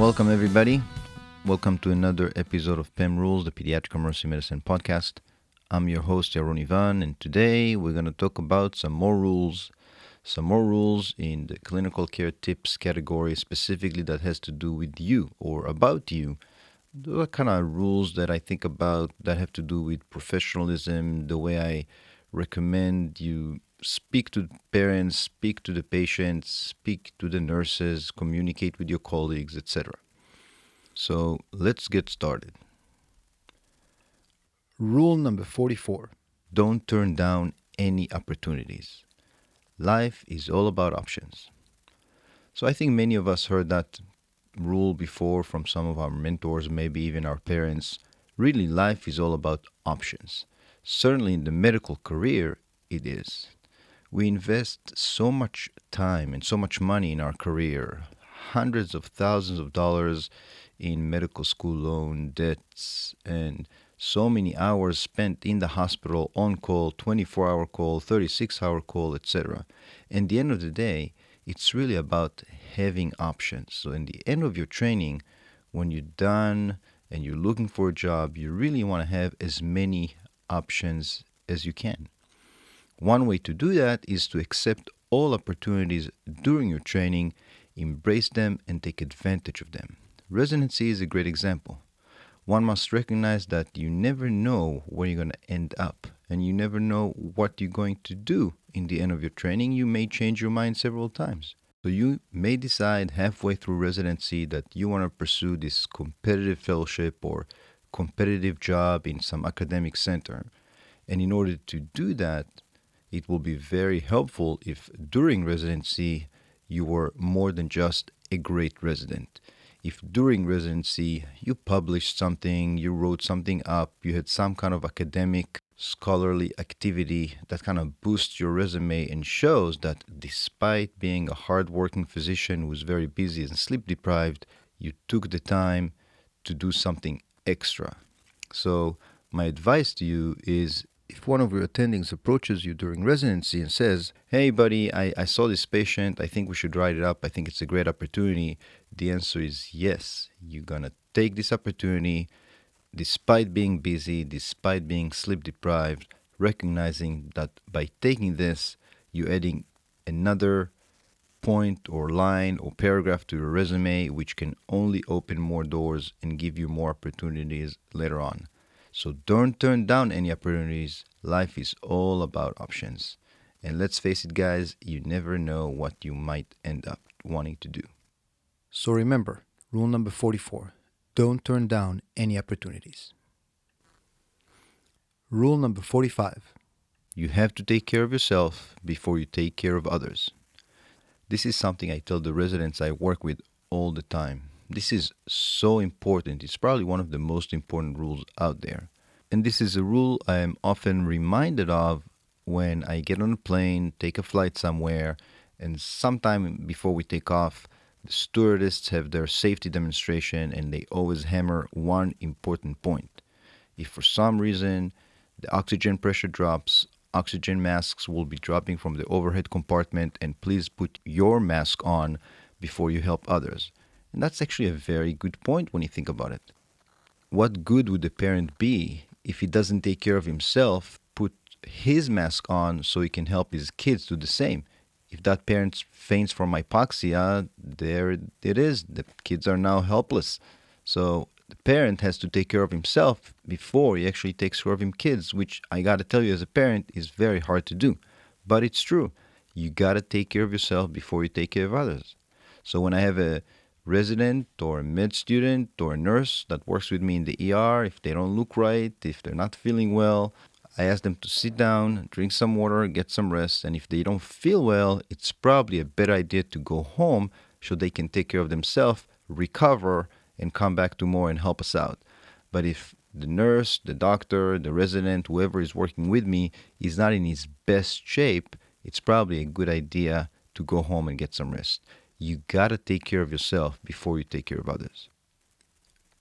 Welcome, everybody. Welcome to another episode of PEM Rules, the Pediatric Emergency Medicine Podcast. I'm your host, Yaron Ivan, and today we're going to talk about some more rules in the clinical care tips category, specifically that has to do with you or about you. Those are kind of rules that I think about that have to do with professionalism, the way I recommend you speak to parents, speak to the patients, speak to the nurses, communicate with your colleagues, etc. So let's get started. Rule number 44. Don't turn down any opportunities. Life is all about options. So I think many of us heard that rule before from some of our mentors, maybe even our parents. Really, life is all about options. Certainly in the medical career, it is. We invest so much time and so much money in our career, hundreds of thousands of dollars in medical school loan debts, and so many hours spent in the hospital on call, 24-hour call, 36-hour call, etc. And at the end of the day, it's really about having options. So in the end of your training, when you're done and you're looking for a job, you really want to have as many options as you can. One way to do that is to accept all opportunities during your training, embrace them, and take advantage of them. Residency is a great example. One must recognize that you never know where you're going to end up, and you never know what you're going to do in the end of your training. You may change your mind several times. So you may decide halfway through residency that you want to pursue this competitive fellowship or competitive job in some academic center. And in order to do that, it will be very helpful if during residency you were more than just a great resident. If during residency you published something, you wrote something up, you had some kind of academic, scholarly activity that kind of boosts your resume and shows that despite being a hardworking physician who was very busy and sleep deprived, you took the time to do something extra. So my advice to you is, if one of your attendings approaches you during residency and says, "Hey buddy, I saw this patient, I think we should write it up, I think it's a great opportunity," the answer is yes. You're going to take this opportunity despite being busy, despite being sleep deprived, recognizing that by taking this, you're adding another point or line or paragraph to your resume, which can only open more doors and give you more opportunities later on. So don't turn down any opportunities. Life is all about options. And let's face it, guys, you never know what you might end up wanting to do. So remember, rule number 44. Don't turn down any opportunities. Rule number 45. You have to take care of yourself before you take care of others. This is something I tell the residents I work with all the time. This is so important. It's probably one of the most important rules out there. And this is a rule I am often reminded of when I get on a plane, take a flight somewhere, and sometime before we take off, the stewardess have their safety demonstration and they always hammer one important point. If for some reason the oxygen pressure drops, oxygen masks will be dropping from the overhead compartment, and please put your mask on before you help others. And that's actually a very good point when you think about it. What good would the parent be if he doesn't take care of himself, put his mask on so he can help his kids do the same? If that parent faints from hypoxia, there it is. The kids are now helpless. So the parent has to take care of himself before he actually takes care of his kids, which I got to tell you as a parent is very hard to do. But it's true. You got to take care of yourself before you take care of others. So when I have a resident or a med student or a nurse that works with me in the ER, if they don't look right, if they're not feeling well, I ask them to sit down, drink some water, get some rest, and if they don't feel well, it's probably a better idea to go home so they can take care of themselves, recover, and come back tomorrow and help us out. But if the nurse, the doctor, the resident, whoever is working with me is not in his best shape, it's probably a good idea to go home and get some rest. You gotta take care of yourself before you take care of others.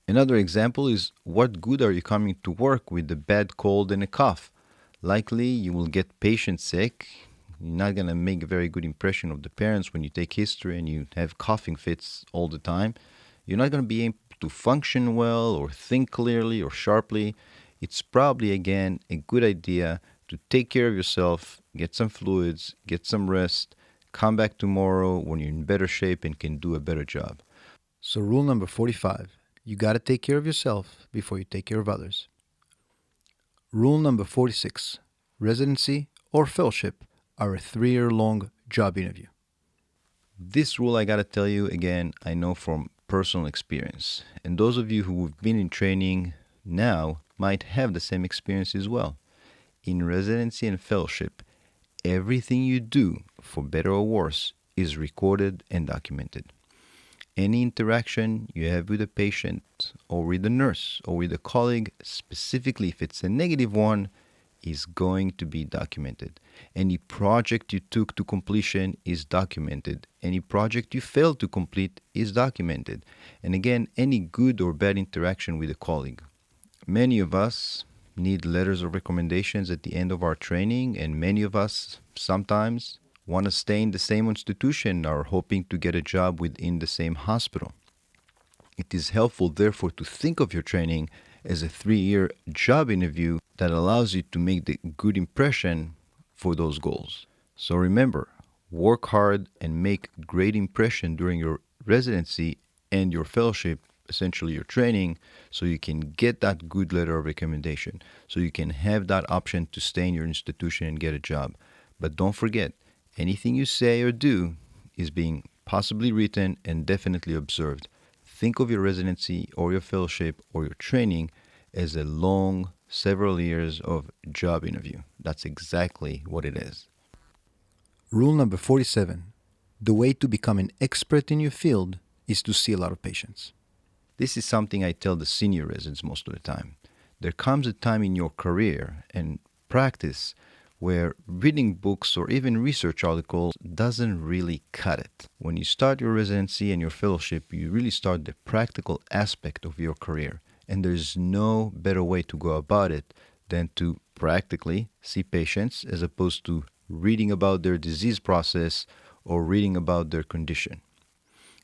Another example is, what good are you coming to work with a bad cold and a cough? Likely you will get patient sick. You're not going to make a very good impression of the parents when you take history and you have coughing fits all the time. you're not going to be able to function well or think clearly or sharply. It's probably, again, a good idea to take care of yourself, get some fluids, get some rest, come back tomorrow when you're in better shape and can do a better job. So, rule number 45, you got to take care of yourself before you take care of others. Rule number 46, residency or fellowship are a 3-year-long job interview. This rule, I gotta tell you again, I know from personal experience. And those of you who have been in training now might have the same experience as well. In residency and fellowship, everything you do, for better or worse, is recorded and documented. Any interaction you have with a patient or with a nurse or with a colleague, specifically if it's a negative one, is going to be documented. Any project you took to completion is documented. Any project you failed to complete is documented. And again, any good or bad interaction with a colleague. Many of us need letters of recommendations at the end of our training, and many of us sometimes want to stay in the same institution or hoping to get a job within the same hospital. It is helpful, therefore, to think of your training as a 3-year job interview that allows you to make the good impression for those goals. So remember, work hard and make great impression during your residency and your fellowship, essentially your training, so you can get that good letter of recommendation, so you can have that option to stay in your institution and get a job. But don't forget, anything you say or do is being possibly written and definitely observed. Think of your residency or your fellowship or your training as a long, several years of job interview. That's exactly what it is. Rule number 47, the way to become an expert in your field is to see a lot of patients. This is something I tell the senior residents most of the time. There comes a time in your career and practice where reading books or even research articles doesn't really cut it. When you start your residency and your fellowship, you really start the practical aspect of your career. And there's no better way to go about it than to practically see patients as opposed to reading about their disease process or reading about their condition.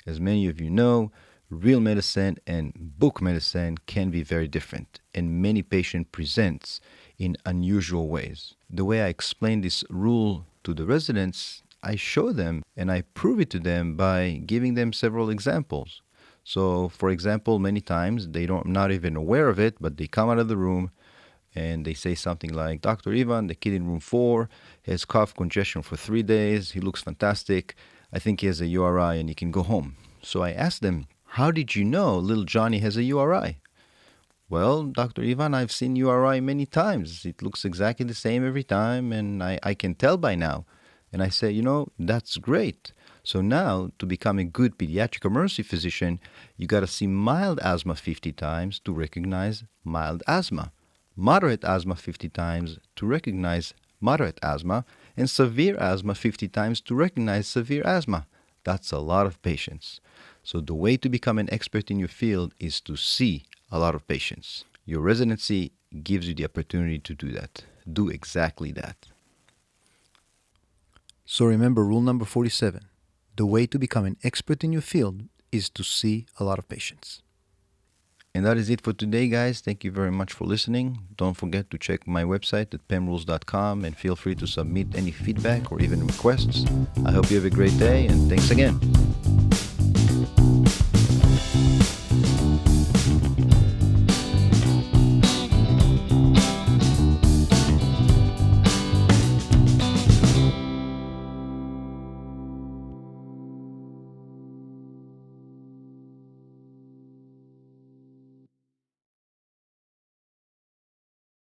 As many of you know, real medicine and book medicine can be very different, and many patients present in unusual ways. The way I explain this rule to the residents, I show them and I prove it to them by giving them several examples. So, for example, many times they don't not even aware of it, but they come out of the room and they say something like, Dr. Ivan, the kid in room 4 has cough congestion for 3 days. He looks fantastic. I think he has a URI and he can go home. So I asked them, how did you know little Johnny has a URI? Well, Dr. Ivan, I've seen URI many times. It looks exactly the same every time, and I can tell by now. And I say, that's great. So now, to become a good pediatric emergency physician, you got to see mild asthma 50 times to recognize mild asthma, moderate asthma 50 times to recognize moderate asthma, and severe asthma 50 times to recognize severe asthma. That's a lot of patients. So the way to become an expert in your field is to see a lot of patients. Your residency gives you the opportunity to do that. Do exactly that. So remember rule number 47. The way to become an expert in your field is to see a lot of patients. And that is it for today, guys. Thank you very much for listening. Don't forget to check my website at pemrules.com and feel free to submit any feedback or even requests. I hope you have a great day, and thanks again.